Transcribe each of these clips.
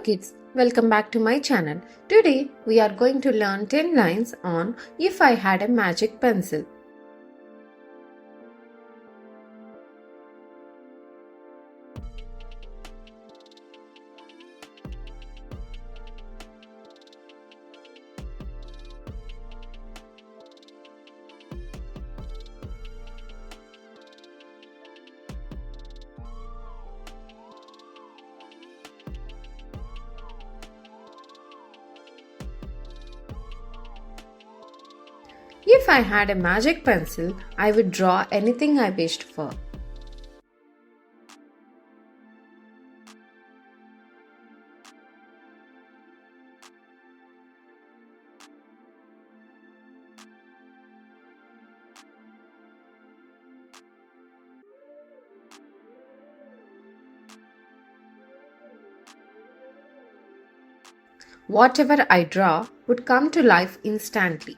kids, welcome back to my channel. Today we are going to learn 10 lines on If I Had a Magic Pencil. If I had a magic pencil, I would draw anything I wished for. Whatever I draw would come to life instantly.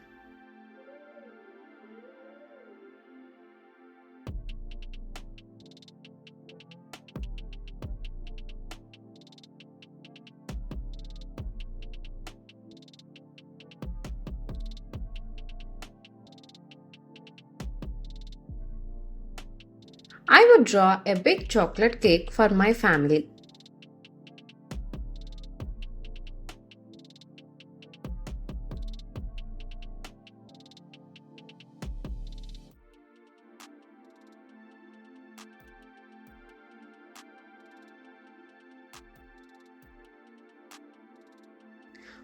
I would draw a big chocolate cake for my family.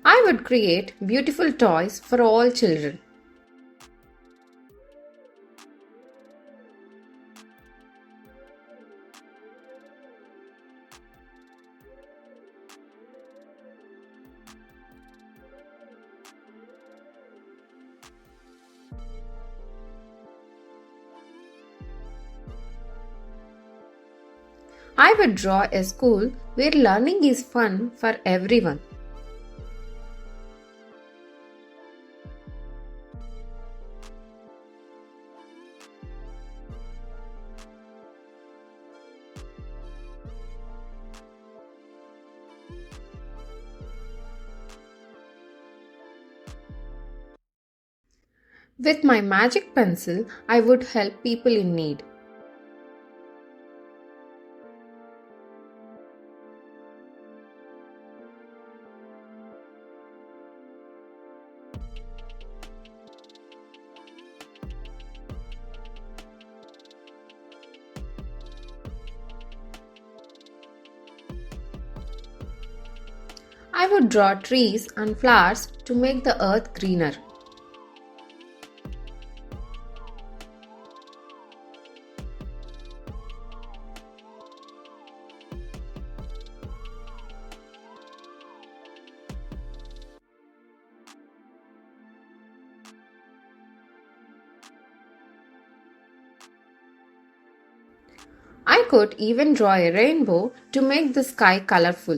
I would create beautiful toys for all children. I would draw a school where learning is fun for everyone. With my magic pencil, I would help people in need. I would draw trees and flowers to make the earth greener. I could even draw a rainbow to make the sky colorful.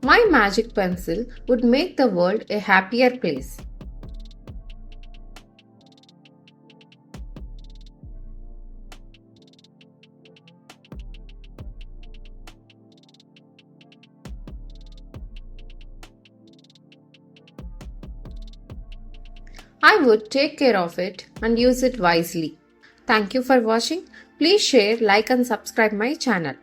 My magic pencil would make the world a happier place. I would take care of it and use it wisely. Thank you for watching. Please share, like and subscribe my channel.